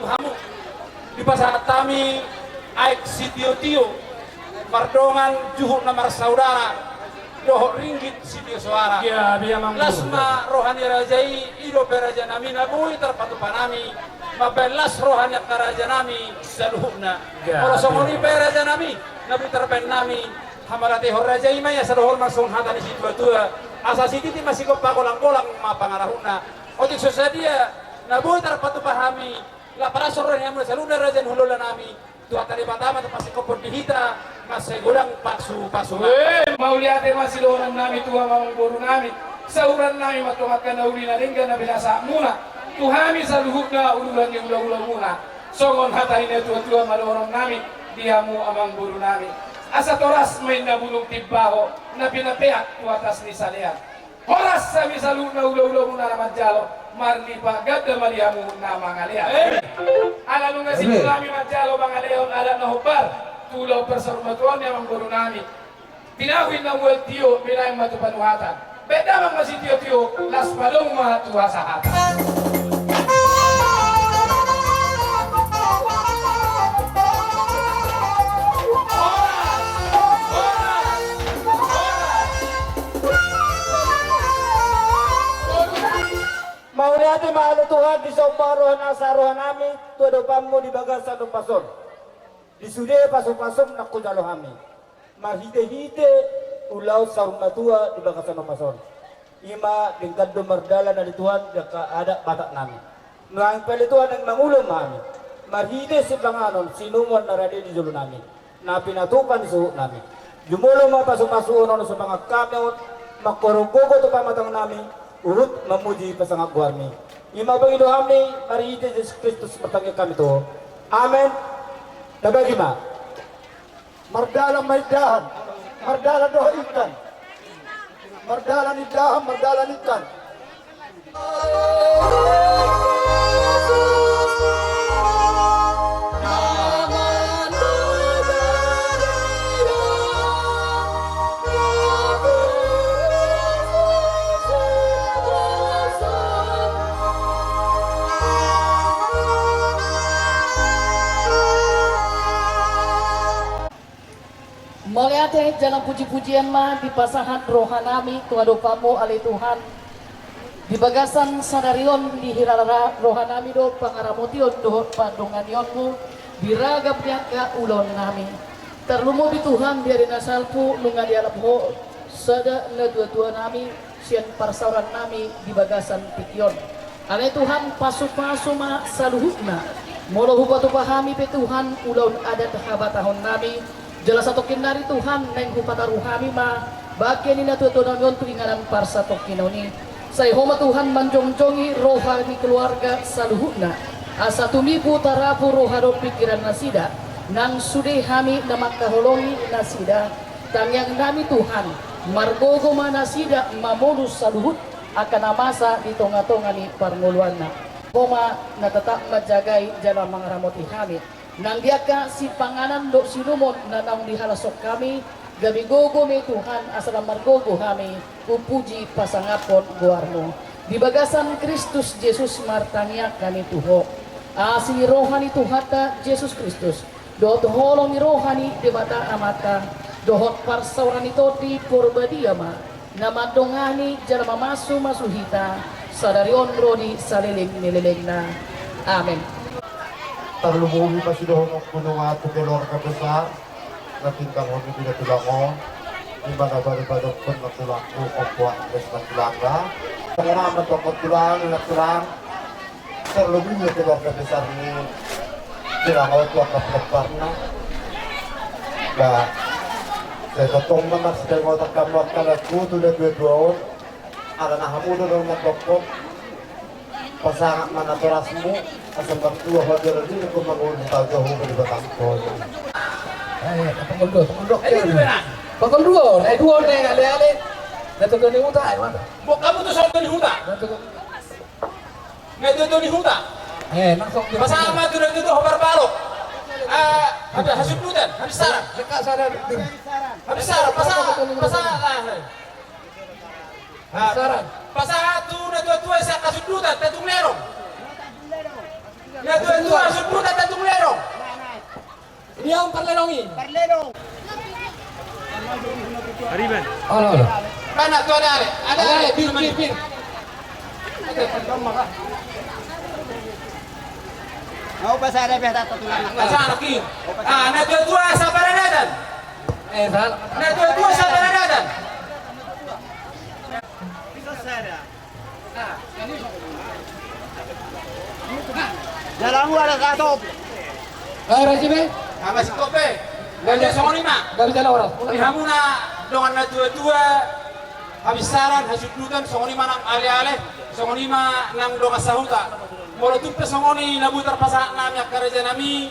Tuhamu di pasar tami aik si tio mardongan juhuk namar saudara doho ringgit si tio suara Ya, biar mang lasma rohani rajai ido peraja nami nabui terpatu panami mabelas rohani karaja nami saluhna Ya, kalau songoni peraja nami nabi terpen nami hamarate horajai maya saluhur masung hatani si tua asa si titi masih kopa kolang-kolang ma pangarahuna otik sosadia nabui terpatu pahami la para sorang yang saluna rajan hulula nami tua tadi pertama tu masih kopor dihita masih gulang pasu mau lihat masih orang nami tua mau boru nami sauran nami matu makan nauli na ringga na binasa muna tuhami saluhukna ululan yang ulang muna songon hata ini tua malorong nami diamu amang boru nami asa toras main na bulung tibaho na pinapeak tu atas ni salean horas sami saluhukna ulang muna naman jalo marli pa gadda mariamu na mangalia ala nung nasi kami majalo mangaleon ala na hubar tulau persormatuan yang mengguru nami tinawin na muel tio bilang matu panuhatan beda mang masih tio las palong ma tuha sahatan Mau lihat mahal Tuhan di somparohan asarohan nami tuado pamu di bagasan do pason di sude pasong naku jalo kami mahite ulau sarung tua di bagasan do pason ima tingkat do mardala dari Tuhan jaka ada batak nami nang pele Tuhan yang mangulum kami mahite si panganon sinumon narade di julu nami na pinatupan suhu nami jumulo ma pasong ono sa mga kamyon makoronggogo to pamatang nami urut memuji pasangan guarmi ima bagido kami mari Yesus Kristus bertanya kami to amin nabagima mardalang maidahan mardala doh ikan mardalan idahan mardalan ikan Melihat jalan puji-pujian mah di pasahan rohanami tuado pamo ali Tuhan di bagasan sadarion di hirara rohanami do pangaramotion do padonganionmu diragap ka ulon nami terlumo di Tuhan biari nasalpu nunga di alap ho sada na dua nami sian parsauran nami di bagasan pikion ale Tuhan pasu-pasu ma saluhukna molo hubatu pahami pe Tuhan ulon adat habatahon nami jelas satu kinari Tuhan neng hupata ruhami ma bagian ini tutunan yon tuinganan parsa tokinoni saya homa Tuhan manjongjongi rohani keluarga saluhuna asa tumipu tarapu rohado pikiran nasida nang sude hami namak kaholongi nasida tang yang nami Tuhan margogo manasida mamodus saluhut akan amasa di tonga-tongani parnguluanna homa natatak majagai jalan mangaramoti hami nang diaka si panganan do sinumot na nang dihalasok kami gabi gogo may Tuhan asal margogo kami upuji pasangapon guarno di bagasan Kristus Yesus martania kami tuho si rohani Tuhata Yesus Kristus dohot holong rohani di mata amata dohot parsauran itu di purbadiama nama dongani jalan masuhita sadari onro di saliling nililingna amin. Terlubungi pasti dohong gunung atu kelor besar natingkang hobi tidak tulango di mana pada pun tulangku kompuan resman tulangga pengalaman tokot tulang tulang terlebihnya kelor besar ini tulango tua keparna nah saya ketong mana sedang mau terkambat aku tuh dua ada nahamu dulu ngotokok pasangan mana terasmu asal berdua hadir di aku bangun tahu di batang pohon. Pangkol dua, dua nih ale-ale. Nato ni huta ay mana? Bo kamu tuh soal di huta ngedo di huta langsung pasama tuh itu hobar balok ada hasil dutan habis sarang habis sarang pasang pasang tuh na tua saya kasih dutan tetung lerong Na tua sebut tak tatung lerong. Dia ang parlenongi. Mana tu ada? Ada. Bir. Mau pasar ada pihak tak tulang. Asal lagi. Na tua sabar ada. Sal. Na tua sabar ada. Dalam ada satu. Rajibe. Masih kope. Ganda songo lima. Gabi jala oras. Hamuna dengan na tua habisaran hasudutan songo lima nang ale-ale songo lima nang donga sahuta. Molo tuppe songo ni nabutar pasak nami akaraja nami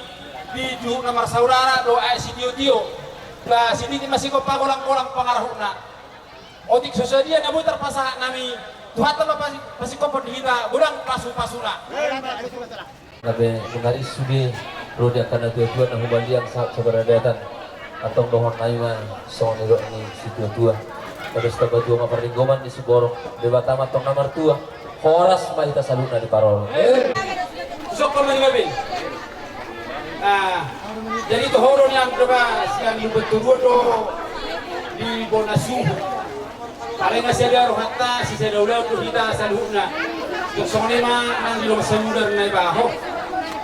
di ju namar saudara do si tio. Ba sini masih ko pagolang-golang pangarahuna. Otik sosadia nabutar pasak nami Tuhan tambah pasti ko kita burang pasu-pasuna. Nabe mengaris sudah roda karena tua nah hubali yang sabaradatan atau dohon ayman soniro ni si tua pada setabat tua maparinggoman di Siborong debata matong nomor tua horas mahita saluna di parol Sok mengabil. Nah, jadi itu horon yang berapa yang betul do di Bonasu. Paling ngasih ada rohata si saya ulah tu kita saluna. Yung sonima nang di rumah semudar na ibaho.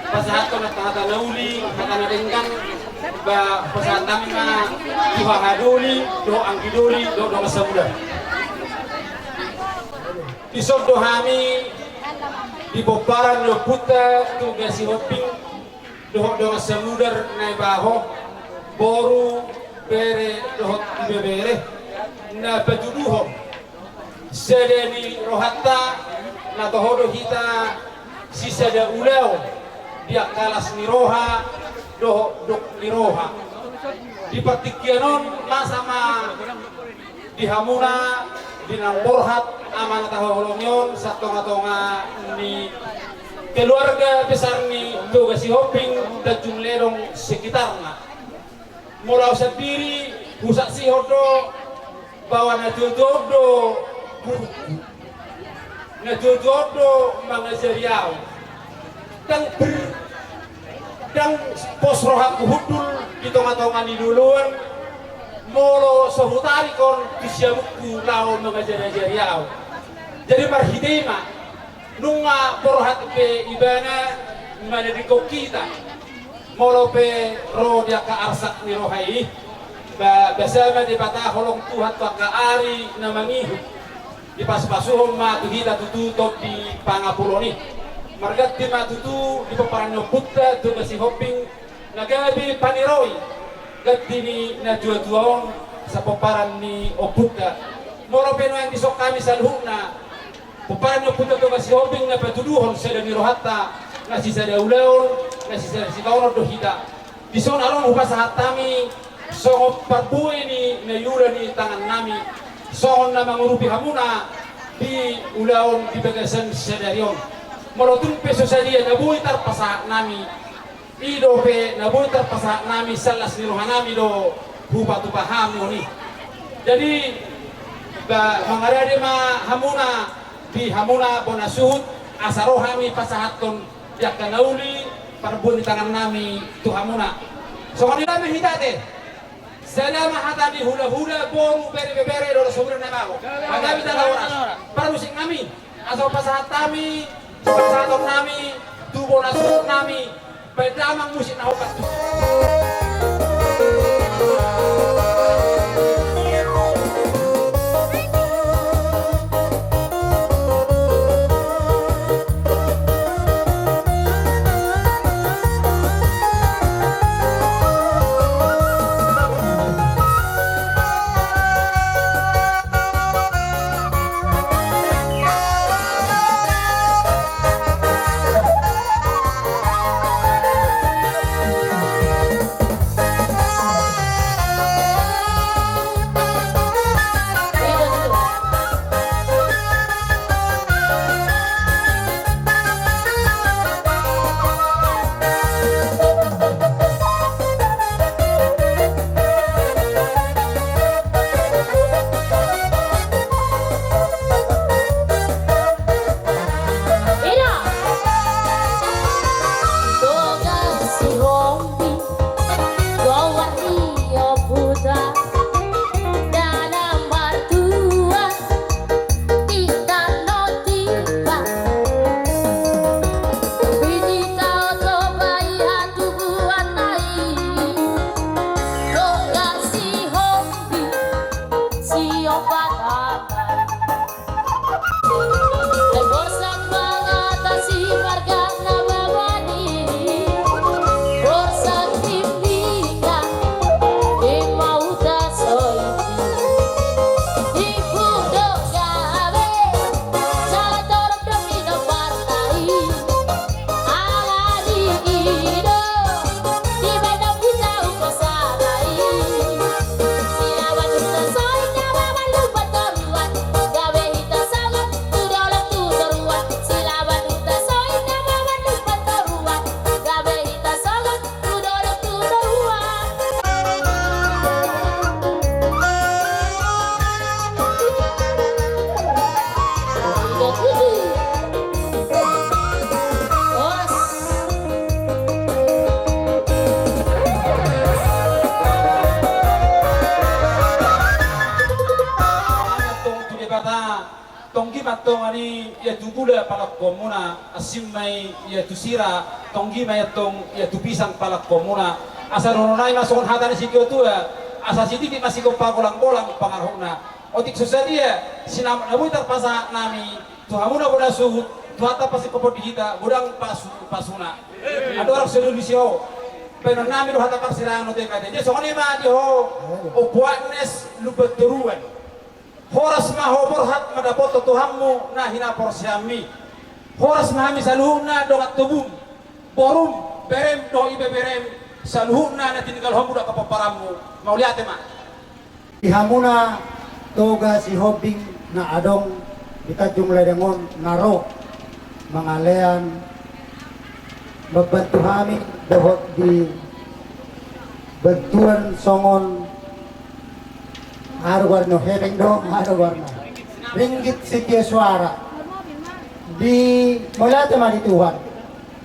Pasahat ko na tahata nauli, tahata na ringgan, ba pasahat namin na tuha haduli, do ang giduli, do masamudar. Isod do hami di bobaran do puta tu gasi hoping do masamudar na ibaho, boru bere do bebere na pajuduho. Sedeni rohata na tohodo kita sisa da ulau dia kalas niroha dok niroha di patikianon sama di hamuna di namborhat aman taholonyon sa tonga-tonga ni keluarga besar ni tuga si hoping dan jumlerong sekitarnya mulau sendiri pusat si hodo bawa na jodoh na jodoh mangajariau dan pos rohat kuhudul di tonga-tonga ni duluan molo sehutari kon disiabukku lau mangajariau jadi marhidema nunga porohat pe ibana mana di kita molo pe ro dia ka arsak ni rohai bersama di patah holong Tuhan tua ka ari namangihu di pas-pasuhom ma kita tutup di pangapuloni margat di matutu di peparanyo putta tu basi hopping nagabi paniroi gatti ni na dua-duaon sa peparan ni oputta moro peno yang disok kami salhuna peparanyo putta tu basi hopping na patuduhon sa ni rohatta na sisa daulaon na sisa sikaon do hita dison aron upasahat kami songo parbuy ni nayura ni tangan nami songon na mangurupi hamuna di ulaon di bagasan sedarion molotun peso sadia nabuy tarpasa nami ido pe nabuy tarpasa nami salas ni rohanami do hupatu pahami oni jadi mangarade ma hamuna di hamuna bonasut asarohami pasahaton yakanauli parbuy ni tangan nami tu hamuna songon nami hitate selama hata di hula-hula boru bere-bere do sobra na bago agabi dala oras para musik nami asal pasahat kami pasahat nami tubo na suot nami pedamang musik na hokat tonggi matong ani ya tugula pala komuna asim mai ya tusira tonggi mai tong ya tupisang pala komuna asa ronai masukon hatani sikio tua asa siti masih ko pagolang-golang pangarhuna otik susadia sinam namu terpasa nami tuhamuna boda suhut tuhata pasi ko podihita budang pasuna ada orang selulusio pero nami do hata parsirang no teka de songoni ma di ho o buatnes lubeturuan horas ma ho borhat madapoto tuhammu na hina porsiami horas ma hami saluhna dongat tubum borum berem do ibe berem saluhna na tinggal homu da kapaparamu mau lihat ma Ihamuna toga si hobing na adong kita jumlah dengan naro mangalean membantu kami dapat di bentuan songon haru warna hereng dong haru warna ringgit setia suara di mulai temani Tuhan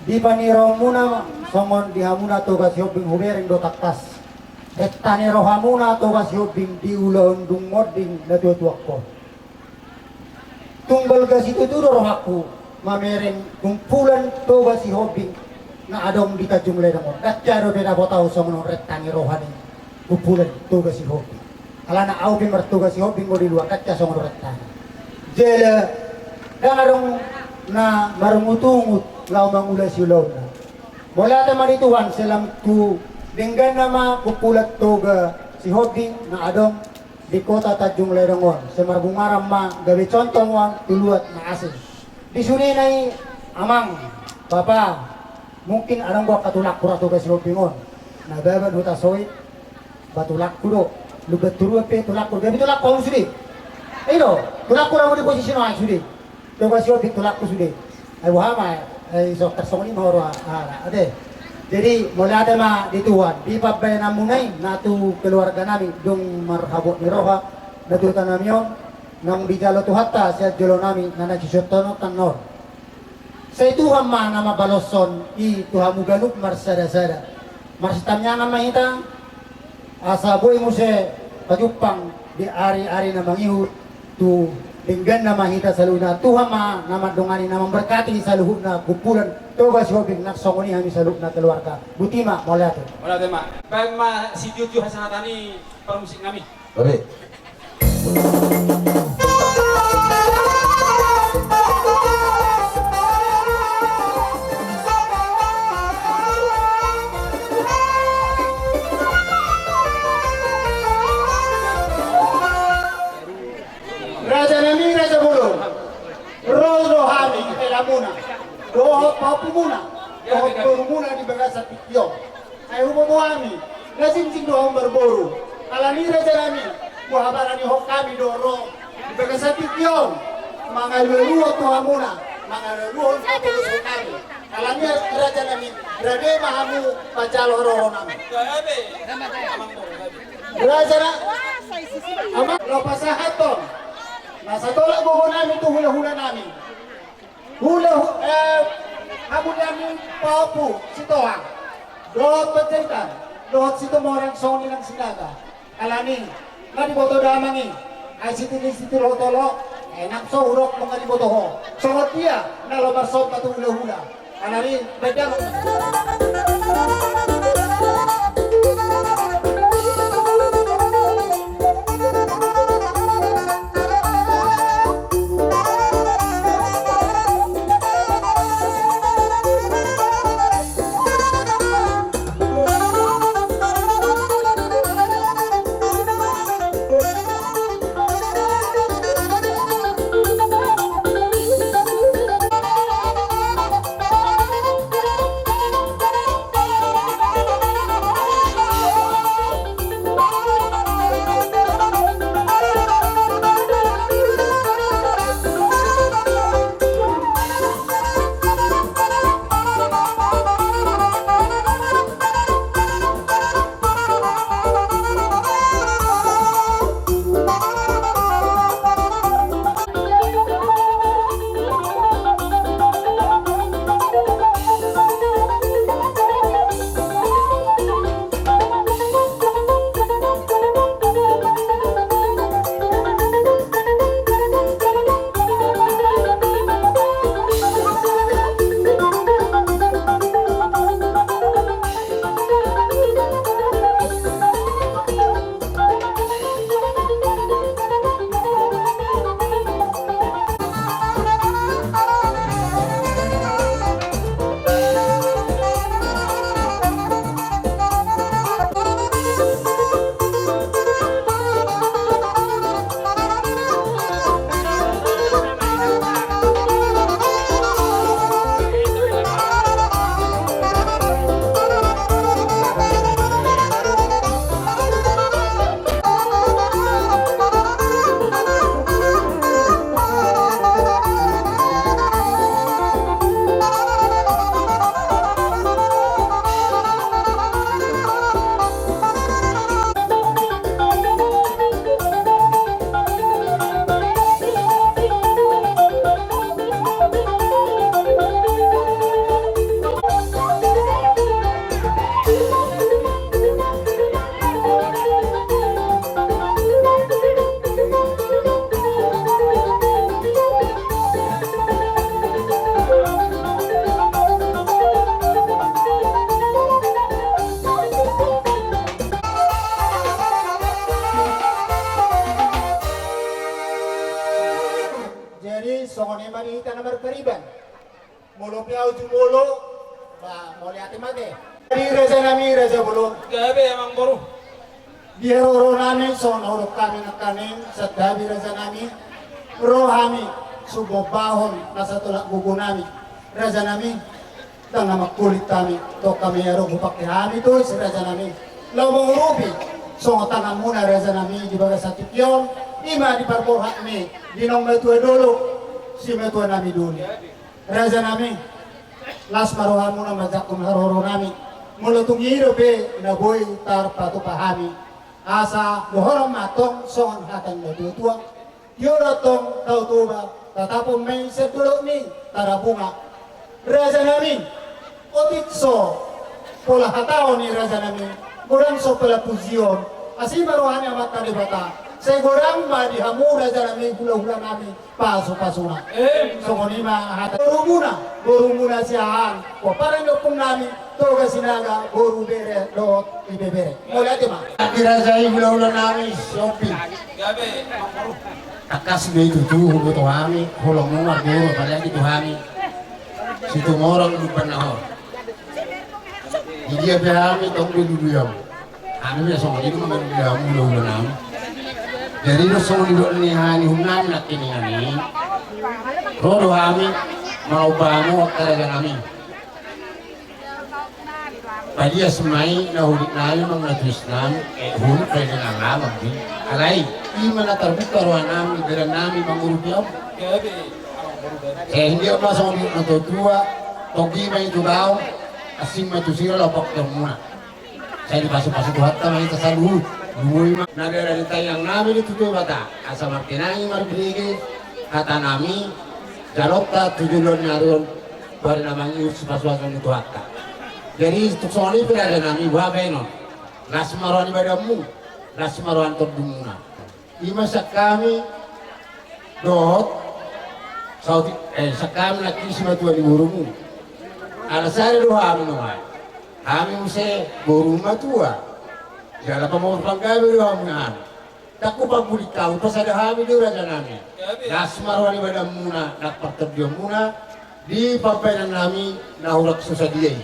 di paniro muna songon di hamuna toga si hobing hubereng do taktas etane rohamuna toga si hobing di ulaun dung moding na tuak ko tunggal gas itu rohaku mamereng kumpulan toga si hobing na adong di tajumlay namo datjaro beda botaw songon retani rohani kumpulan toga si hobing ala na au mertuga si hobing mo di luar katya songon retani jela dan adong na marungutungut lau mangula si ulaw na mula teman Tuhan selam tu dengan nama kumpulat toga si hobing na adong di kota Tanjung Lerongon semarbungaram ma gabi contoh wang tuluat na asin di suni nai amang papa mungkin arang gua katulak kura toga si hobingon na baban huta soy batulak kudo lu beturu pe tulak kudo gabi tulak kau sudi ayo tulak kura mo di posisi no ay sudi toga si hobing tulak ku sudi ay wahama ay so tersongoni mahoro ade jadi mulai ada mah di Tuhan di pabay na munay natu keluarga namin dong marhabot ni roha natutan namin nang bijalo tuhata siya jolo namin na nagsisotono tanor sa Tuhan ma na mabaloson i Tuhan mugalup marsada-sada marsitamnya nga mahita asa boy mo se pajupang di ari-ari na mangihut tu dinggan na mahita sa luna Tuhan ma na madungani na memberkati sa luhut na kumpulan toga si hobing naksongoni kami sa luhut na keluarga butima mulai ma baik ma si Tuju hasanatani permusik kami Baik. Raja nami raja bulu rodo hami elamuna dohot papumuna dohot borumuna di bagasa pikyo ay humomo hami nasimsing dohong berboru alani raja nami muhabarani hok kami doro di bagasa pikyo mga leluho tuhamuna mga leluho papulusok kami alani raja nami grade mahamu pajalo roho nami raja na ama lopasahaton nasa tolak bobo namin itu hula-hula namin habun namin paupu si Tohang dohot pencetan dohot si Tomorang soni ng sinaga alani nga di boto damangi ay siti tolo enak so urok mga di boto ho songot dia na lomarsom patu hula-hula alani bedang Molo piau jumolo, ba mau lihat mate. Di raja nami raja bolo. Gabe amang boru. Biar orang nami son orang kami nakanin sadabi raja nami rohami subo bahon nasa tulak buku nami raja nami tang nama kulit kami to kami aro bupak kami tu si raja nami lomong rupi song tangan muna raja nami di bagas satu pion ima di parborhat mi di nong metua dulu si metua nami dulu raja nami las marohan muna majakum haroro nami mulutung hidup na boy tar patu pahami asa dohorom matong son hatang na tua yoratong tau tuba tatapon may setulog ni tarabunga raja namin otitso pola hatao ni raja namin kurang so pala puzion asi maruhani amat tadi bata saya kurang ba di hamu raja namin hula-hula namin paso-pasuna so konima hata borumuna siyahan o parang yopong namin toga sinaga boru bere dot ibebere mulai ma raja hula-hula namin shopping Gabe amang boru. akas be itu tuh kami holong nomor dulu pada itu kami situ orang lupa nahor jadi apa kami tunggu dulu ya kami biasa jadi kemarin dia mulu nam jadi lo semua di dunia ini hunam nak ini rodo kami mau bangun kerja kami Padi asmai nahudik nabi mengatusnam hun kerja nang di alai imana terbuka ruang nami dengan nami mengurupi om Gabe amang boru. hindi ako masang nato tua togi may tudaw asim matusira lopak muna saya dipasok-pasok hatta may tasaluhut lumuy nagara di tayang nami dito tuwa bata asa martinangi marbigi kata nami jarokta tujulon naroon bari namang ius paswasan dito hatta jadi tuksoni pinada nami buhabay no nasmaruan ibadamu nasmaruan tordumuna ima sa kami dohot sauti sa kami nakisi matuan di burumu alasari do kami naman kami muse burum matua jala pamor panggabi do kami naman takku pagbulit kau pas ada kami do raja nami nasmaruan ibadamuna nakparterdiyamuna di pampayan nami nahurak susadiay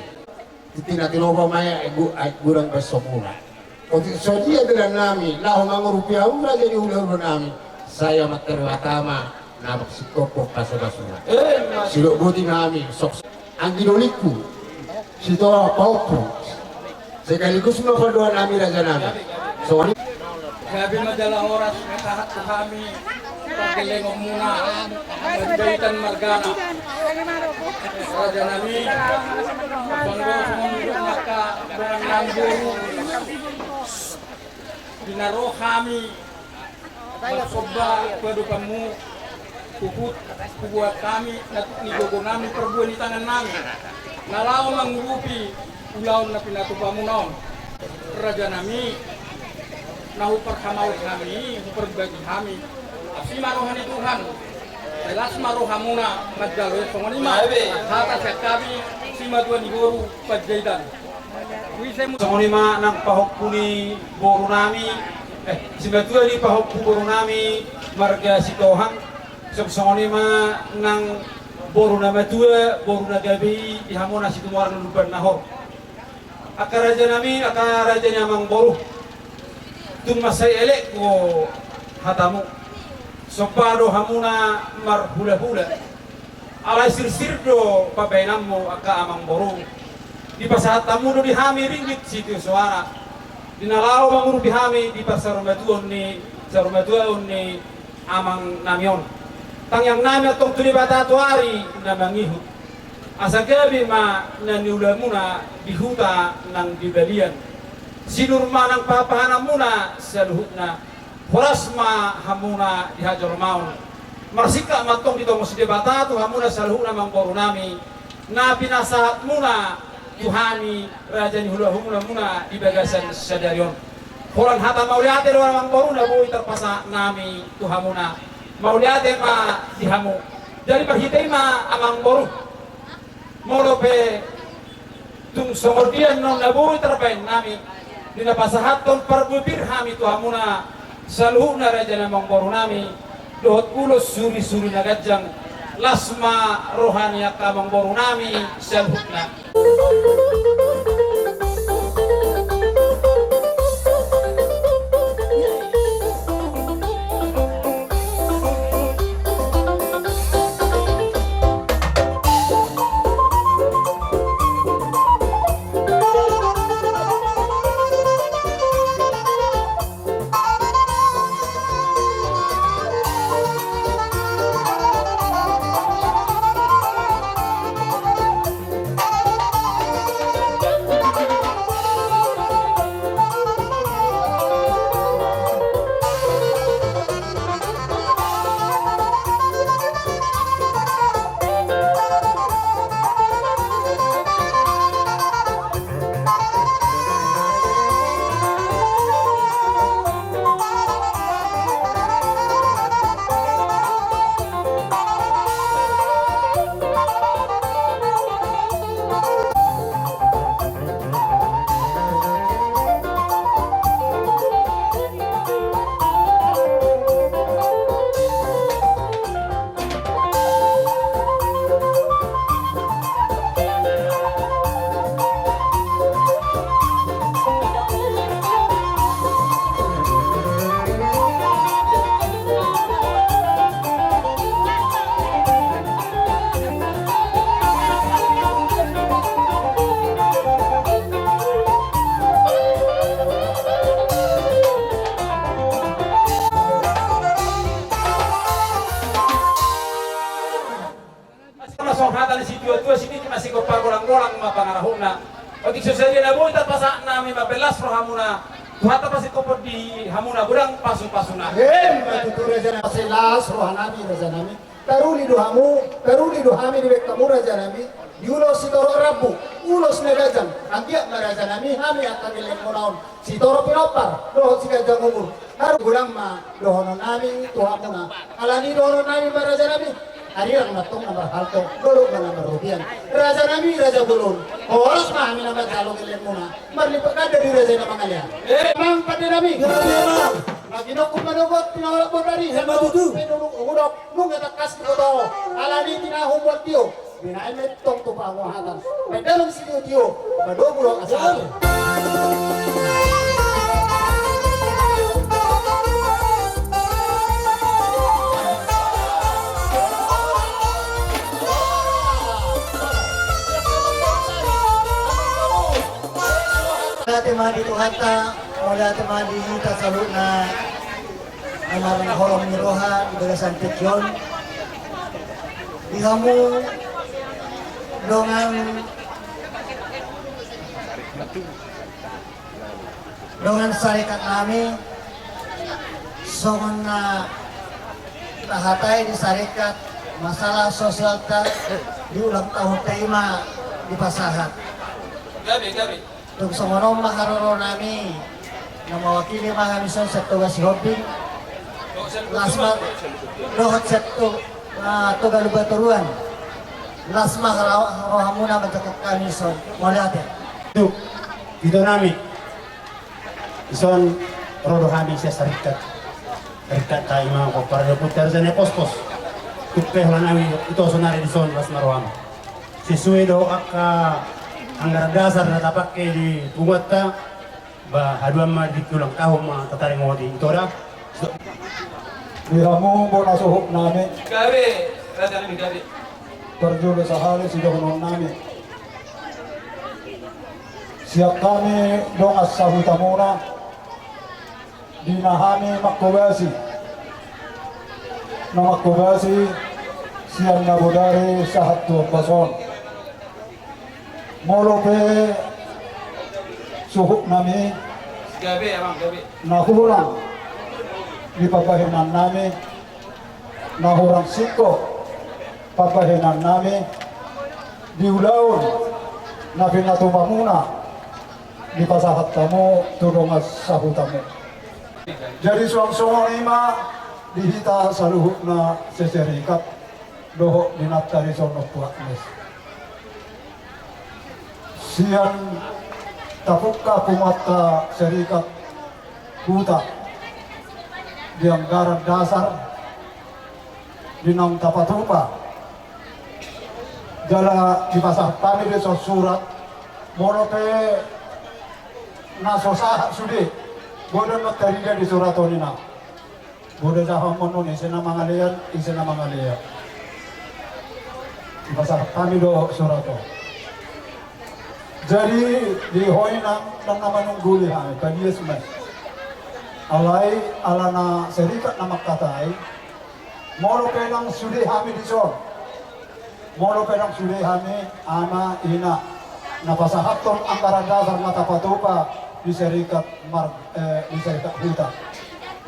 titinatinoba maya gurang besomuna untuk sodia dengan nami lahu mangurupiah umrah jadi ulah nami saya materwatama nabak sikopok kasabasuna silok buti nami sok angginoliku sito paupo sekaligus mapadoa nami raja nami soalnya Gabi madalang oras metahat ko kami pagkilengong muna magbaitan margana raja nami banggo sumunod maka barang namburu dinaro kami bersoba kepada kamu kukut kubuat kami nigogo namin perbuan di tangan namin nalaw mangurupi ulaw na pinatupamu naon raja nami nahupar kamaw kami hupar bagi kami asi marohan Tuhan jelas marohamuna madalo songonima hata sa kami si matuan iguru pajaidan Songonima ng pahokpuni boru nami si matua ni pahokpu boru nami marga sitohang songonima ng boru na matua boru na gabi ihamona si tumar ng luban nahor akaraja nami akaraja nyamang boru tung masay elek ko hatamu sopado hamuna marhula-hula alay sirsirdo pabainammo aka amang boru di pasahat tamu do di hami ringgit situ suara dinalaw manguru di hami di pasarumatuon ni amang namion tangyang nami atong tulibata tuari na mangihut asa gabi ma naniula muna di huta ng dibalian sinurma ng papahanam muna sa luhut na horas ma hamuna di hajar maun marsika matong dito mo si debata to hamuna sa luhut na mang boru nami na pinasahat muna Tuhani raja ni hula humula muna di bagasan sadarion horan hata mauliate do mang boru na boy terpasa nami tuhamuna mauliate ma dihamu dari perhitay ma amang boru molope tung somordian non nabuhi terbain nami dinapasahat ton parbubir hami tuhamuna saluhuna raja namang boru nami dohot ulos suri-suri nagajang lasma rohani kamang boru nami selhukna. Songhatan si tua sini masih ko pagolang-golang mapangarahuna. Otik susahnya na boy tapasa nami mabelas rohamuna. Tuhata pasti ko di hamuna gudang pasu-pasuna. Batu raja selas rohanami raja nami. Taruli dohamu di bektamu raja nami. Diulos si toro rabu, ulos negajang. Antiak raja nami hami akan mileng monaon. Si toro pinopar, doh si gajang umur. Haru gudang ma dohono nami tuhamuna. Alani dohono nami raja nami. Hari yang matong nomor halto, golok na nomor rupian. Raja nami, raja bulun. Oras mahami nama jalong ilen muna. Marlipat dari raja nama kalian. Mang pada nami. Lagi nokum manogot, pinawalak mo dari. Hema dudu. Pinulung umudok, nung etakas ko. Alani tinahong buat tiyo. Binain metong tupang wahatan. Medalong siyo tiyo. Madobulong asal. Tema di Tuhata, mula tema di kita salut na amarang horong ni Roha di bagasan Tekyon. Di kamu dengan syarikat kami songon na tahatay di syarikat masalah sosial ta di ulang tahun tema di Pasahat. Gabi. Tung songonom makaroro nami na mawakili mga mison sa tugas si Hobing lasma dohot sa tugalubaturuan lasma rohamuna matakot kami son molate Itu nami. Ison rodo kami siya sarikat. Sarikat tayo mga kopara putar sa nepos-pos. Kupehlan nami ito sonari di son las maroham. Sesuai do aka anggaran dasar na tapak di Pungwata ba haduan ma di tulang tahun ma tataring ngodi ito dah. Diramu bo nasuhok namin, Gabi, raja nami gabi. perjulo sa halos sidohonon namin. Siap kami dongas sa hutamuna, dinahami makubasi. Na makubasi, siyang nabudari sa hatuang bason. Molope suhuk nami Gabi, abang gabi. nahurang di papahinan nami, nahurang siko papahinan nami, diulaon na pinatumamuna di pasahat tamu tulungas sa hutamu. Jadi suang-suang ima dihita sa luhut na seserikat doho dinatari sono puaknes. Siyan tapukka kumata serikat huta di anggaran dasar dinang tapatupa jala di pasar kami di surat mono pe nasosa sudi bodo no terida di surat onina bodo jaha mono ni sena mangalean isena mangalea di pasar kami do surato. Jadi di hoina nang nama nungguli ha kadies mas alai alana serikat nama katai moro pelang sudi hami di son moro pelang sudi hami ana ina napasahaton anggaran dasar mata patupa di serikat huta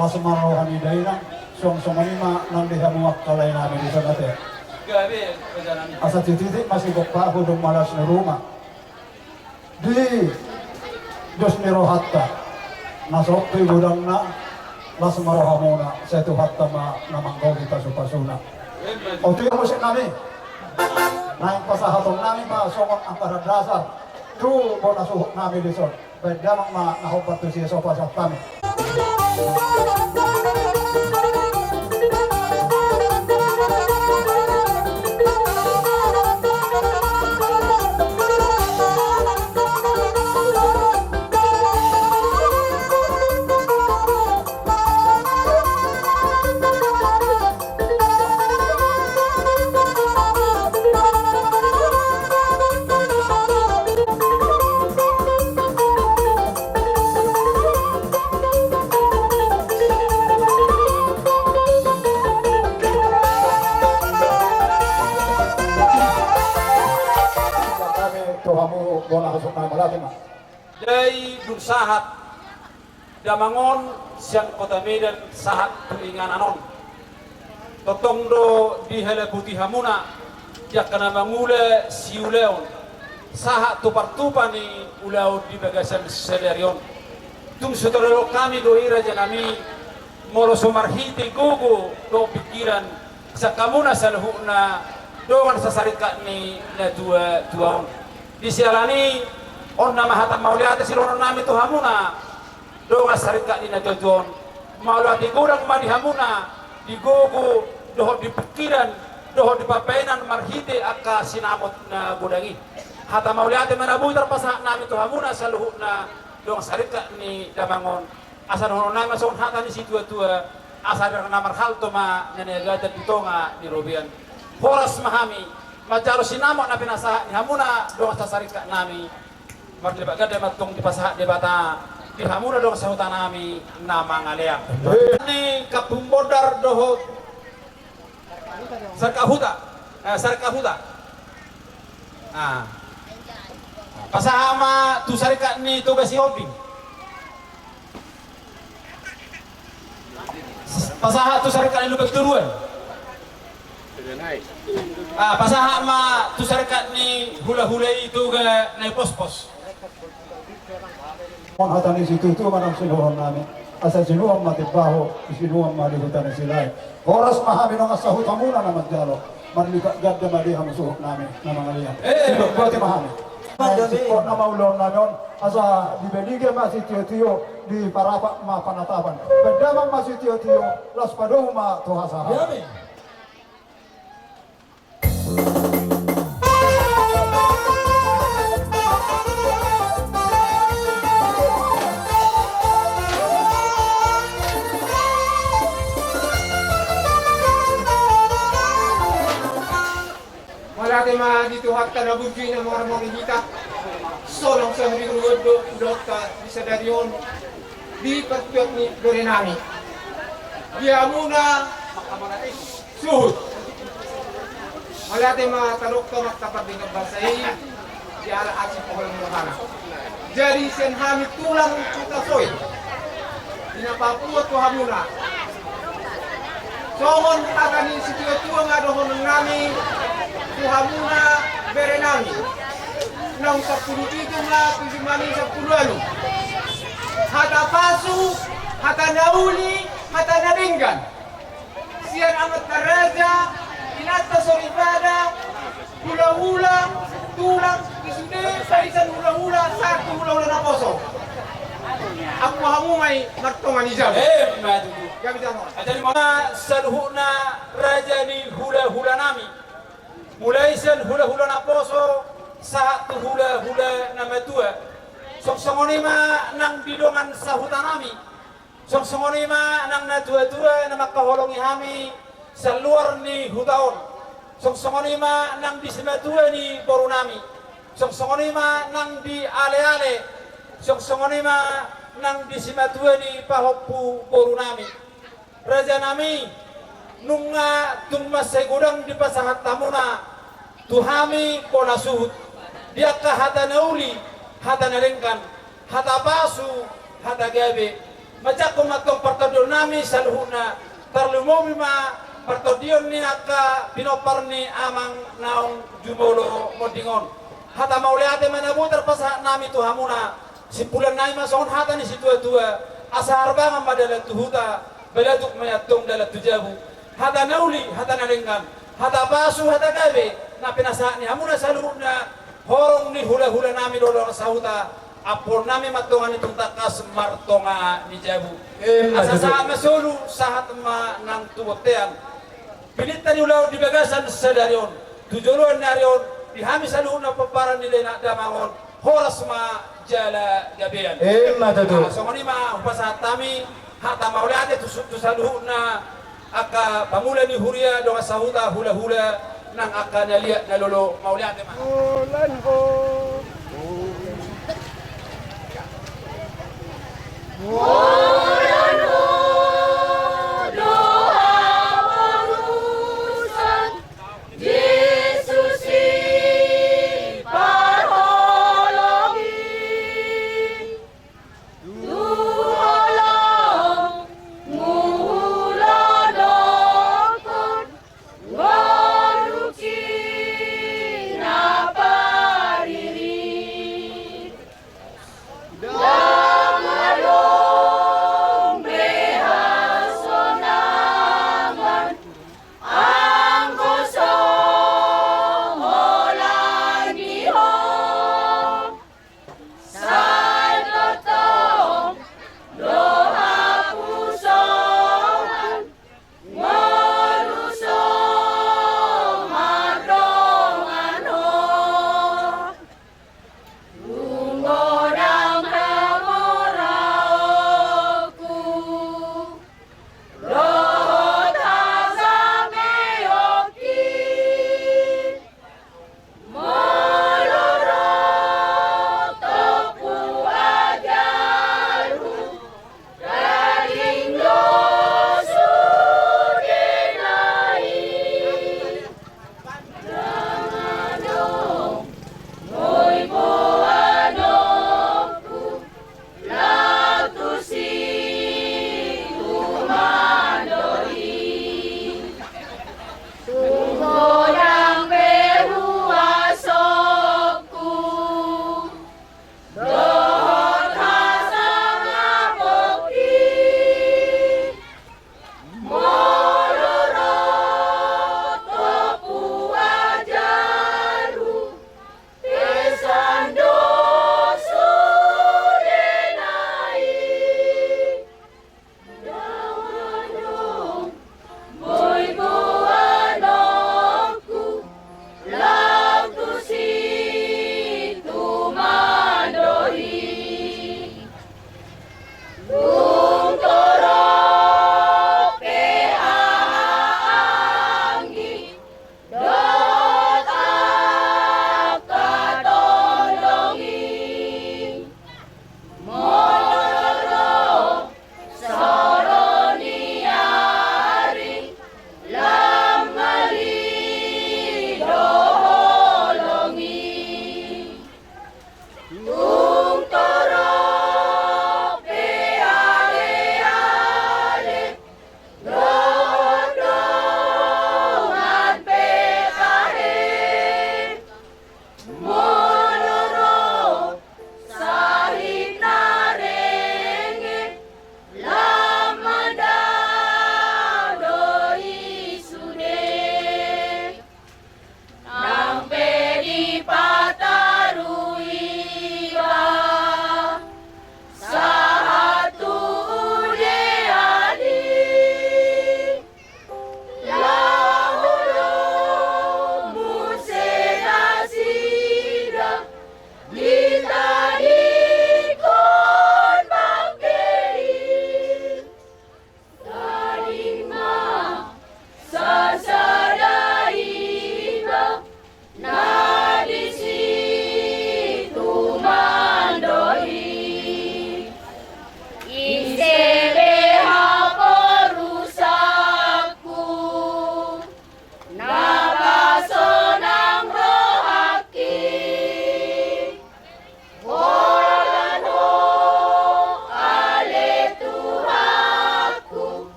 lasemaro hani daina song somanima nang dihamuak kalai nami di sana teh asa titik masih bapa hudung malas di rumah di dos nirohatta nasokti budangna lasemaro hamuna satu hatta ma namangkau kita supasuna otu yang musik nami naik pasahaton nami ma songon angkaran dasar tu bona suhuk nami di son bedamang ma nahobat tu siya sopa sa kami. Dari dun sahat damangon siang kota Medan sahat tulingan anon totong do di hele putih hamuna jakana mangule siuleon sahat tupar-tupa ni ulau di bagasan sederion tum sutoro kami do ira janami molo somarhiti gugu do pikiran sakamuna salhuna doan sasarika ni na tuaon disialani on nama hatam mauliate silono nami tu hamuna doa sarika di najojon maulati kurang madi hamuna di gogo doho di pikiran doho di papenan marhite aka sinamot na godangi hatam mauliate manabu terpasa nami tu hamuna saluhuna doa sarika ni damangon asal hono nami son hata ni situa tua asal namar hal to ma nyanegata ditonga di robian horas mahami macaro sinamot na pinasa ni hamuna doa sarika nami marlibat gada matong di pasahak di bata di hamuna dong sahutan nami nama ngalea ini kapumbodar doho sarkahuta pasahama tu sarika ni tugas hobi pasahak tu sarika ni lubak turuan pasahama tu sarika ni hula-hula itu ke naik pos-pos Mon hatani situ manang sinuhon nami asa sinuhon mati baho sinuhon mati hutani silai horas mahami nang asa hutamuna naman jalo marlika gadda madi hamsuhuk nami namang aliyan sibuk buati mahami sipot na maulon namin asa dibelige masih tiyo-tiyo di parapak ma panatapan bedamang masih tiyo-tiyo las padoh ma tuhasaha Malaki ma dito hakta na bugay ng mga ramong hita. Solong sa hari ruod do ka di sa darion. Di patpiyot ni Dorenami. Dia muna suhud. Malaki ma talok ka magtapat din ang basay. Di ala asin po lang mga jadi sen hamit tulang kutasoy. Dinapapuot ko hamuna. Songon agani situatuwa nga dohon ng nami Tuhamuna berenami nang 10 na tusimani 10 hata pasu hata nauli hata naringgan siyan amat karaja inata soribada hula-hula tulang isude saisan hula-hula satu hula-hula na poso aku hamumay martomanizam madu gabi tamo adali mana saluhuna raja ni hula-hula nami mulai sen hula-hula na poso sa tu hula-hula na matua songsongoni ma nang bidongan sa hutan kami songsongoni ma nang na tua-tua na makaholongi kami sa luar ni hutaon songsongoni ma nang di simatua ni boru nami songsongoni ma nang di ale-ale songsongoni ma nang di simatua ni pahoppu boru nami raja nami nunga tungma segudang di pasahat tamuna tuhami kona suhut dia ka hata nauli hata nalengkan hata pasu hata gabe macako matong partodion nami saluhuna tarlumomi ma partodion ni aka pinopar ni amang naong jumolo modingon hata mauleate manabutar pasahat nami tuhamuna simpulan nai masongon hata ni situa-tua asa harbangan madala tuhuta beladuk mayatong dalat tujabu hata nauli hata nalengkan hata pasu hata gabe na pinasa ni hamuna saluruna horong ni hula-hula nami dolor sahuta apor nami matongan itong takas martonga ni jabu asa sa masulu sahat ma nang tuwotean pinita ni ulaw di bagasan sa darion tujuluan narion di hami saluruna paparan ni dena damangon horas ma jala gabean Matado. so ni ma upasa tami hata maulate tu saluruna aka pamula ni huria doa sahuta hula-hula nang aka nalia nalolo mauliate ma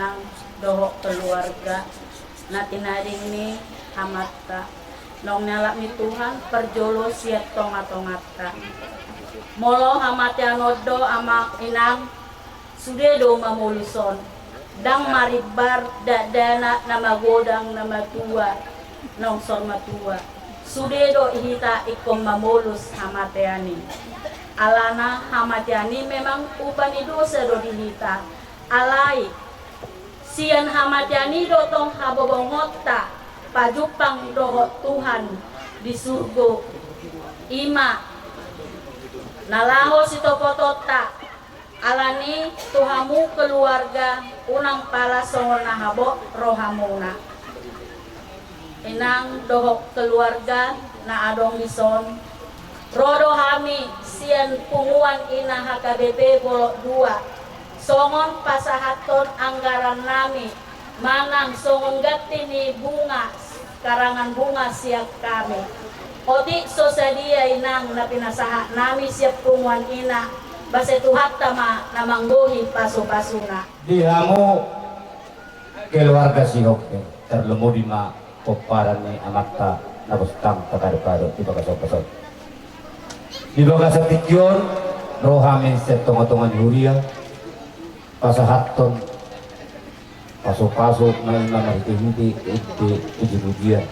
inang doho keluarga na tinaring ni hamatta nong nyala mi Tuhan perjolo siat tonga-tongata molo hamatya nodo amak inang sudedo mamuluson dang maribar dadana nama godang nama tua nong son matua sudedo ihita ikom mamulus hamatyani alana hamatyani memang upani dosa do dihita alai sian hamatyani do tong habobongota pajupang doho Tuhan di surgo ima nalaho sitopotota alani tuhamu keluarga unang pala songol nahabo rohamuna inang doho keluarga na adong dison rodo hami sian punguan ina HKBP bolok 2 songon pasahaton anggaran nami manang songon gatini bunga karangan bunga siap kami odi sosadia inang na pinasaha nami siap punguan ina base tuhat tama namanggohi pasu-pasuna dihamu keluarga Sihok terlemu di ma koparan ni amatta nabustang takar-karo di bagasok-basok di bagasok tikyon rohamin setonga-tongan huria pasahaton pasok-pasok na hindi puji-pujian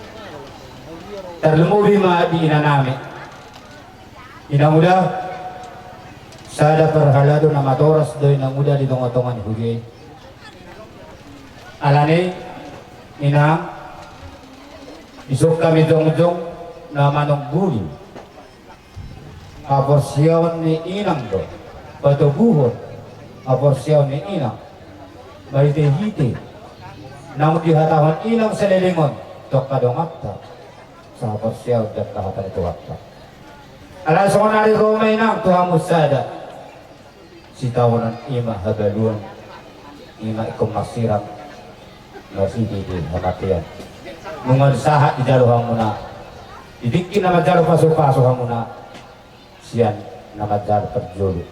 terlemu di ma di ina nami ina muda sada perhalado na matoras doy na muda di tonga-tongan huria alani ina isok kami dong-dong na manong buli aporsyon ni inang do patubuhon aporsyon ni inang marite-hite namun dihatahon inang sa lilingon tok kadongapta sa aporsyon dat kahatan ito hapta alas ko nari romay nang tuhamusada si tawanan ima hagaluan ima ikom masirang masidi di hamatian mungan sahat di jaluhang muna didikin na madjalo pasok-pasok muna siyan na madjalo perjolo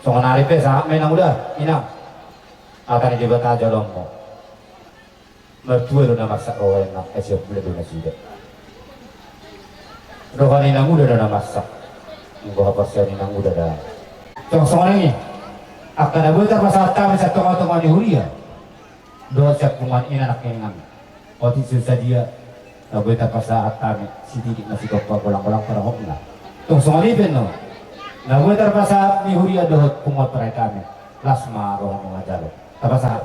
so kanari pe sahat may nang udah inang akan dibata jalong mo mertuero na masak rohan na esok bledo na sida rohani nang udah na masak yung kapasyan nang udah na so kanari akan nabuta pasata sa tonga-tonga ni huria doon sa kuman inanak inang oti susah dia nabuta pa sa atami si didik na si koppa kulang-kulang para hokna tung sungalipin no nabuta pa sa ni huria dohot kumot para kami lasma rohan mga jalo tapos sa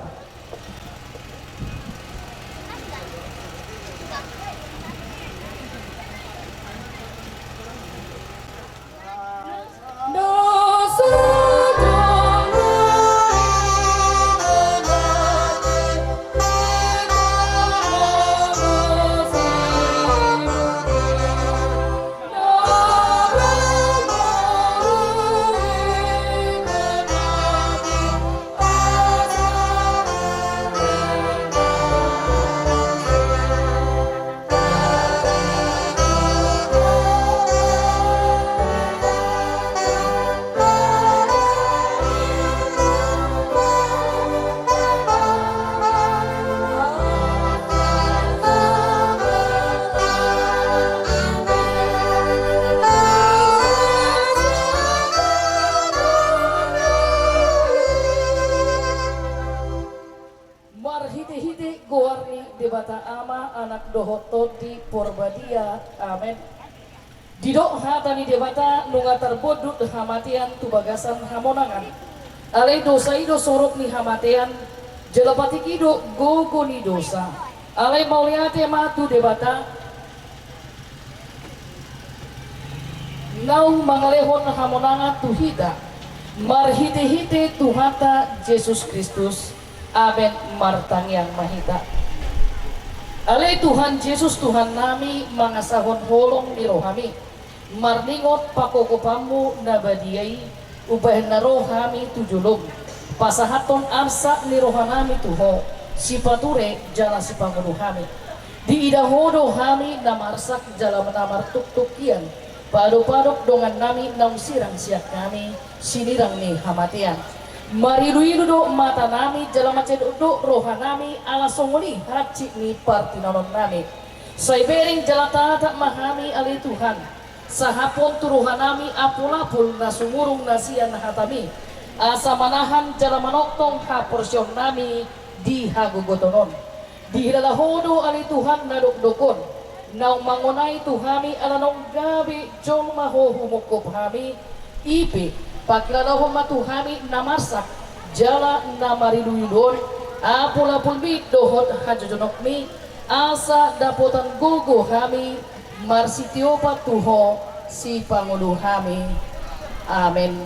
dohototi porbadia amen didok hatani debata nunga terbodut hamatian tu bagasan hamonangan alai dosa ido sorok ni hamatian jelapati kido gogo ni dosa alai mauliate matu debata nau mangalehon hamonangan tu hita marhite-hite tuhata Yesus Kristus amen martang yang mahita alay Tuhan Yesus Tuhan nami mangasahon holong ni rohami marningot pakokopamu na badiyay ubahin na rohami tujulog pasahaton arsa ni rohanami tuho si pature jala si panguluhami di idahodo hami na marsak jala menamar tuk-tukian padok-padok dongan nami naung sirang siak kami sinirang ni hamatian Mariluilu do mata nami jalan macet do rohanami ala songoli haci ni partinanon nami. Saya bering jalan tak mahami ali Tuhan. Sahapon turuhanami apulapul nasumurung nasian hatami. Asa manahan jalan manoktong haporsion nami di hagugotonon. Di hilalahodo ali Tuhan nadok dokon. Naung mangunai Tuhami ala nong gabi jong mahohumukop hami ipi pakilalahom matuhami namasak jala namariluyudon apulapul mi dohot hajojonokmi asa dapotan gugu hami marsitiopa tuho si pangulo hami. Amin.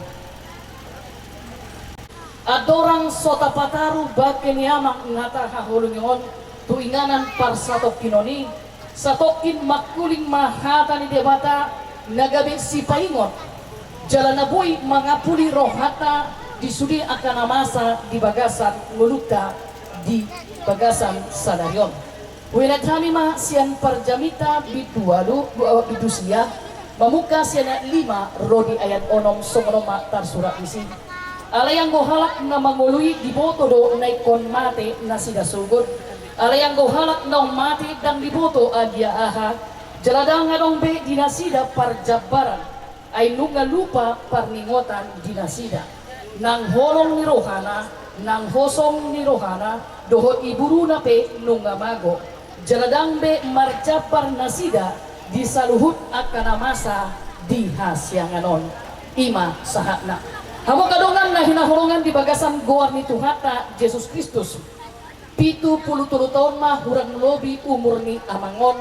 Adorang sota pataru baken yamak ngata hahulungon tuinganan parsatok kinoni satokin makuling mahata ni debata nagabi si paingon jalan naboy mangapuli rohata disudi akan masa di bagasan ngulukta di bagasan sadarion. Wilayah kami mah sian parjamita bidualu bidusia mamuka sian 5 rodi ayat onom songonoma tar surat isi. Alayang gohalak na mangului di boto do naikon mate nasida sugod. Alayang gohalak na mate dan di boto adia aha. Jaladang ngadong be dinasida parjabaran ay nunga lupa parningotan dinasida. Nang holong ni rohana, nang hosong ni rohana, dohot iburu na pe nunga mago. Jaladang be marjapar nasida disaluhut akan masa di hasyanganon. Ima sahakna. Hamo kadongan na hinahulungan di bagasan goar ni Tuhata Yesus Kristus. 70 tahun mah hurang lobi umur ni amangon.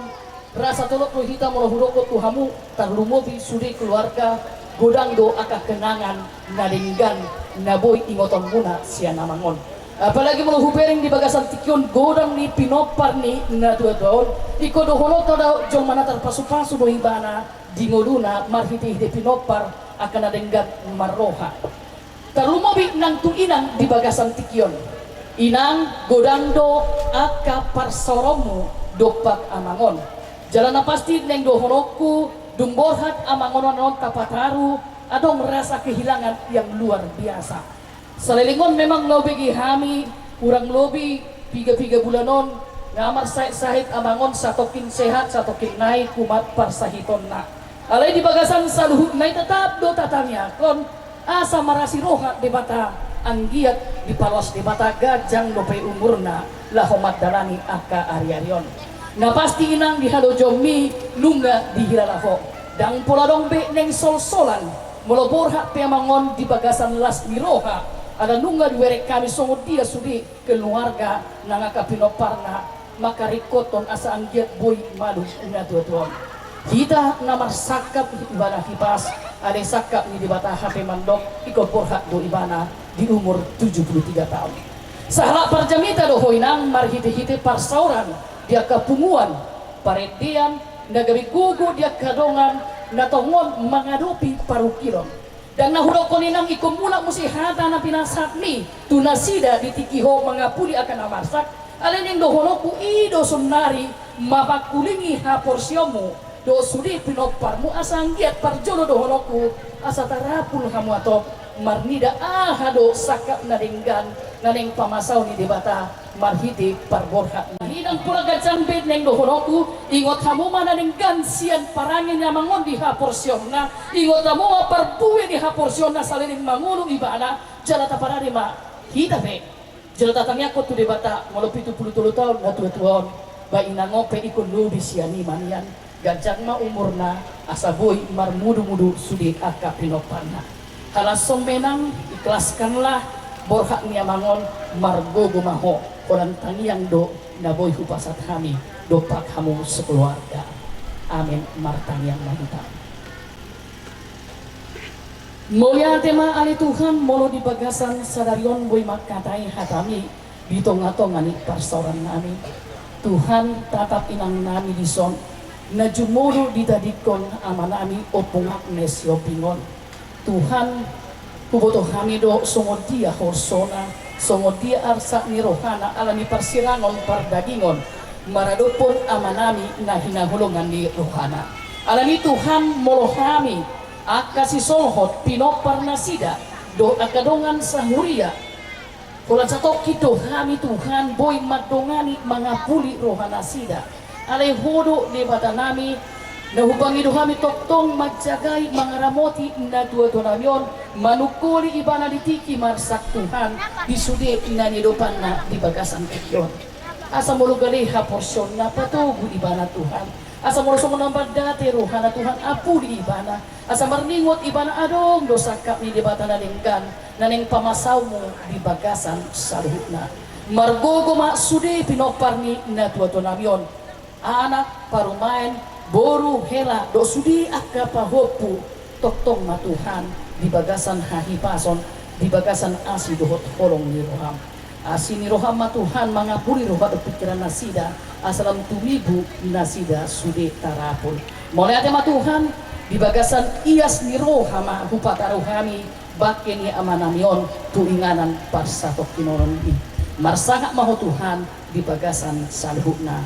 Rasa tolok lu hita mula huroko tuhamu tarlumobi suri keluarga godang do akak kenangan nadinggan naboy ingoton muna siya namangon. Apalagi mula hubering di bagasan tikyon godang ni pinopar ni na 2 tahun iko dohono tada jong mana terpasu-pasu do ibana di ngoluna marhiti de pinopar akan nadinggan marroha. Tarlumobi nang tuinang di bagasan tikyon inang godang do akak parsoromu dopak amangon. Jalan pasti neng dohonoku dumborhat amangonon tapataru adong merasa kehilangan yang luar biasa. Selelingon memang lobegi hami kurang lobi 3 bulanon ngamar sahit amangon satokin sehat satokin naik kumat parsahiton na. Alai di bagasan saluhut naik tetap do tatanya kon asa marasi rohat di bata anggiat di palos di bata gajang dope umurna lahomat dalani aka ari-arion. Na pasti inang di halo jomi nungga di hilalaho dang pola dong be neng sol-solan melobor hak pemangon di bagasan las miroha ada nungga di werek kami songo dia sudi keluarga nangaka pinoparna maka rikoton asa anggiat boy malu una tuan kita namar sakap ibana hipas ada sakap ni di bata HP mandok ikut borhak do ibana di umur 73 tahun sahala parjamita do hoinang marhite-hite parsauran dia kepunguan paredian nagabi gugu dia kadongan natongon mengadopi parukilon dan nahudokon inang ikom mula musihata na pinasakni tunasida ditikiho mengapuli akan amarsak alin yang dohonoku ido sunari mapakulingi haporsiomu do sudi pinoparmu asanggiat parjolo dohonoku asa tarapul kamu atau marnida ahado sakap nadinggan naneng pamasau ni debata marhiti parborha hidang pula gacan bed neng dohonoku ingot hamu manadinggan sian parangin yang mangon di haporsion na ingot hamu parpuwe di haporsion na salining mangulu ibana jala taparari ma hita be jala tatangnya ko tu debata molo 70 tahun na tuan ba inangope ikon lubi siani manian gajang ma umurna asaboy marmudu-mudu sudi akak pinopanna kalasong menang ikhlaskanlah borhak niya mangon margo gumaho orang tangiang do naboy hupasat kami dopak kamu sekeluarga amin martangiang mantap mulia tema ali Tuhan molo di bagasan sadarion boy makatai hatami di tonga-tonga ni parsauran nami Tuhan tatap inang nami di son najumuru ditadikon amanami opungak nesyo pingon Tuhan kuboto kami do sungod dia horsona sungod dia arsa ni rohana alami persirangon pardagingon maradopon amanami na hinahulungan ni rohana alami Tuhan molo kami akasi solhot pinopar nasida doa kadongan sahuria kulan satoki dohami Tuhan boy madongani mangapuli rohana sida alay hodo de bata nami nahubangi dohami toktong magjagai mangaramoti na dua donamion manukuli ibana ditiki marsak Tuhan disude na nidopan na di bagasan ekyon asa mulugali haporson na patugu ibana Tuhan asa morosong nambad dati rohana Tuhan apu di ibana asa marningot ibana adong dosa kap ni debata nalinggan naneng pamasaw mo di bagasan saluhutna margogo ma sude pinopar ni na tuwa namion anak parumain boru hela do sudi akka pahopu toktong matuhan di bagasan hahipason di bagasan asi dohot holong ni roham asi ni roham matuhan mangapuri roha do pikiran nasida asalam tumibu nasida sudi tarapul mulai ate matuhan di bagasan ias ni rohama hupata rohami baken ni amanamion tuinganan parsatok kinoron di marsangak maho Tuhan di bagasan salhukna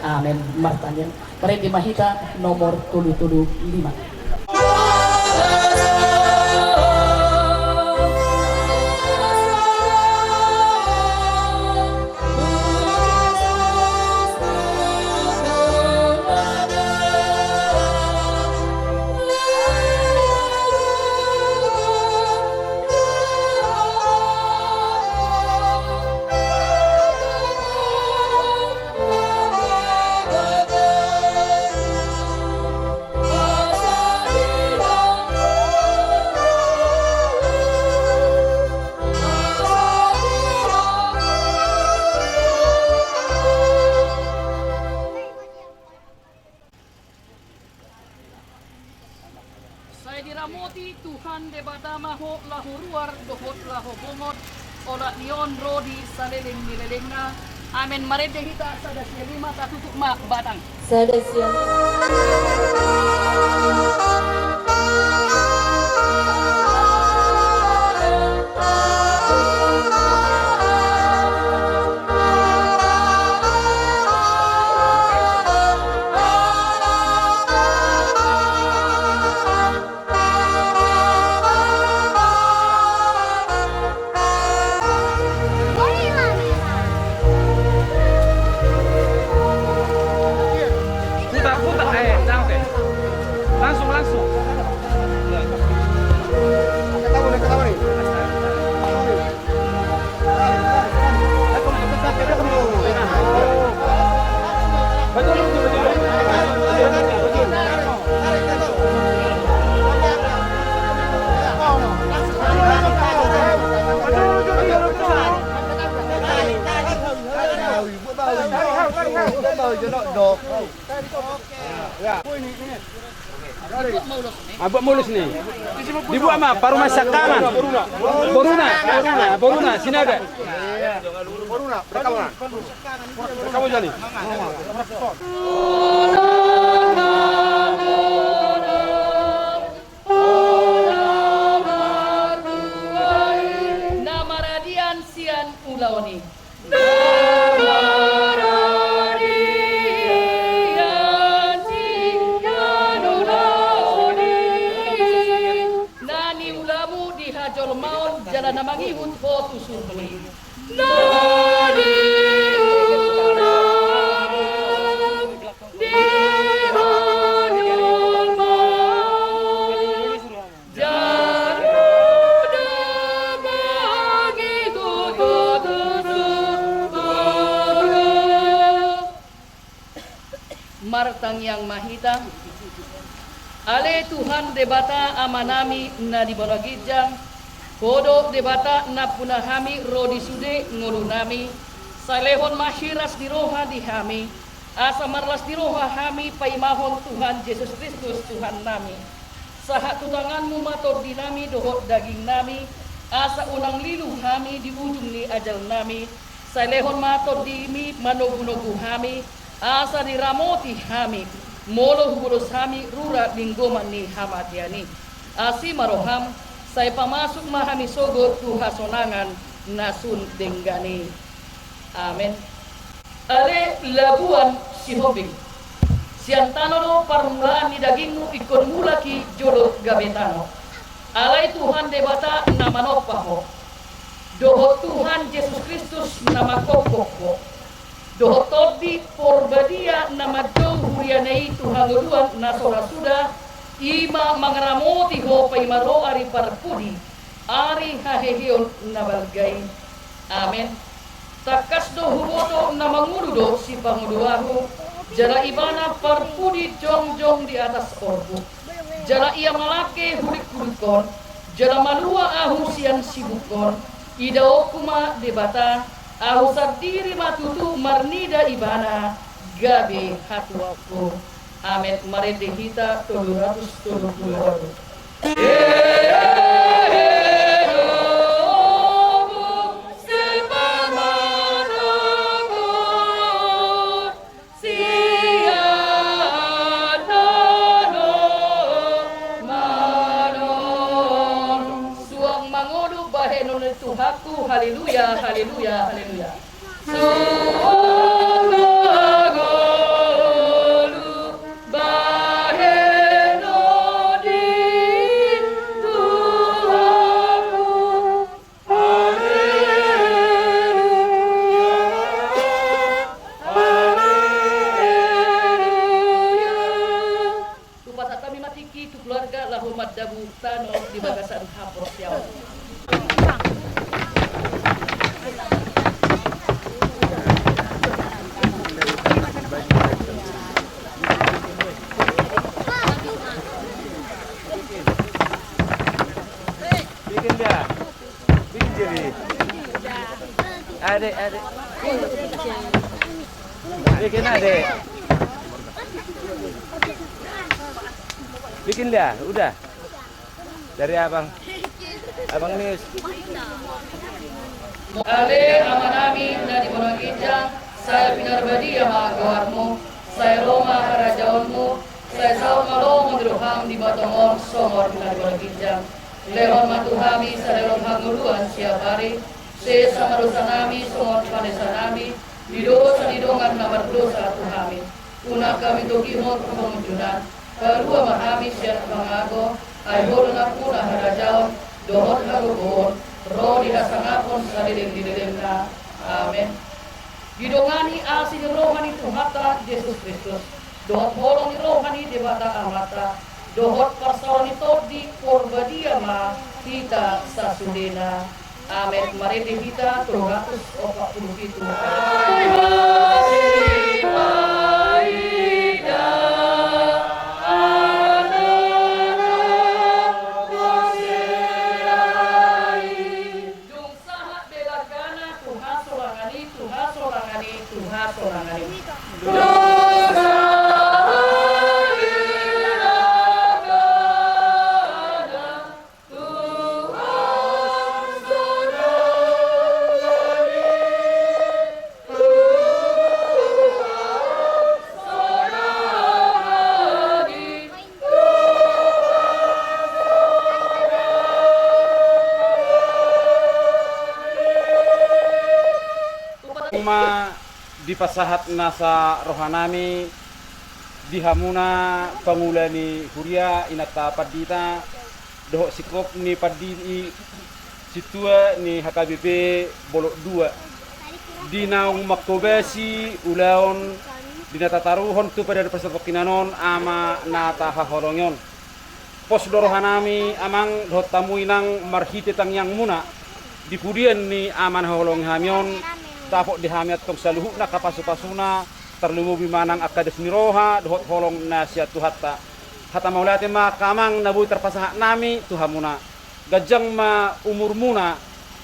amin martanyan Parenti Mahita nomor 75. Diramoti Tuhan debata maho lahu ruar dohot lahu bungot ola nion rodi saleling nilelengna amen marede hita sada lima tatutuk mak batang Sada siang. Abang mulus nih. Dibuat mah paruh masakangan. Boruna, sini ada. Boruna, mereka mau jadi. Nama radian sian ulawani. Jalan namangihun foto surmi. Nadi ulam di hanyul mau jaruda bagi Martang yang mahita ale Tuhan debata amanami na di Bonagijang Kodo debata na punahami rodi sude ngolunami salehon mashiras di roha di hami asa marlas di roha hami paimahon Tuhan Yesus Kristus Tuhan nami saha tutanganmu mator dinami dohot daging nami asa unang lilu hami di ujung ni ajal nami salehon mator dimi manogu-nogu hami asa diramoti hami molo hubulos hami rura dinggoman ni hamadiani asi maroham saya pamasuk mahami sogot tuha sonangan nasun denggani. Amin. Ale labuan si hobing. Siantano lo parmulaan ni dagingmu ikon mulaki jolo gabetano. Alai Tuhan debata nama nopaho. Doho Tuhan Yesus Kristus nama kokoko. Doho todi porbadia nama jauh hurianei Tuhan goduan nasora sudah ima mangaramoti ho paimaro ari parpudi ari hahehion nabalgai. Amen. Takas do huboto namangurudo si panguduahu jala ibana parpudi jong-jong di atas orbu. Jala ia malake hurik-hurikon jala malua ahu sian sibukon idao kuma debata ahu sardiri matutu marnida ibana gabe hatuaku. Amen. Mari dehita 770. Tuhanku, haleluya, haleluya, haleluya. Kami matiki tu keluarga lahu maddabu tano di bagasan hapros yaw. Bikin dia, bikin jadi. Adek. Bikin adek. Bikin dia, udah. Dari abang Nis. Ale amanami dari Monogijang, saya binarbadi ya magawarmu, saya Roma karajaonmu, saya saung malong diruham di Batongon somor dari Monogijang. Lehon matuhami sarelon hanguluan siap hari, se samarusanami somor panesanami, dido sanidongan nomor dosa tuhami. Una kami tokimor kemunculan, kedua mahami siap mangago, aibol ngapuna harajaon, dohot hagobon, roh dihasangapon saliling-dililingna. Amin. Didongani asin rohani Tuhata Yesus Kristus, dohot bolong rohani debata amata, dohot persoalan itu di korbadiama kita sasudena. Amin. Mari kita 340 itu. Di pasahat nasa rohanami di hamuna pangulani huria inata padita dohok sikop ni padi situa ni HKBP bolok 2 di naung maktobesi ulaon di nata taruhon tu pada persepokinanon ama nata haholongon pos dorohanami amang dohok tamuinang marhite tang yang muna di pudian ni aman haholong hamion tapok dihamiat tong saluhuk na kapasu-pasuna terlumu bimanang akades niroha dohot holong nasiat tuhata hata maulate ma kamang nabu terpasah nami tuhamuna gajang ma umur muna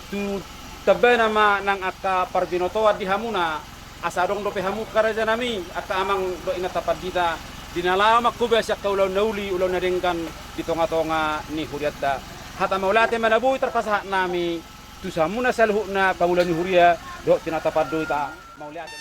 tu tabena ma nang akka parbinotoa dihamuna asadong do pehamu karaja nami akka amang do ina tapadita dinalama kubes yak ulau nauli ulau nadengkan di tonga-tonga ni huriatta hata maulate ma nabu terpasah nami tu samuna saluhuk na pangulani huria dok tinatapad do ita mauliate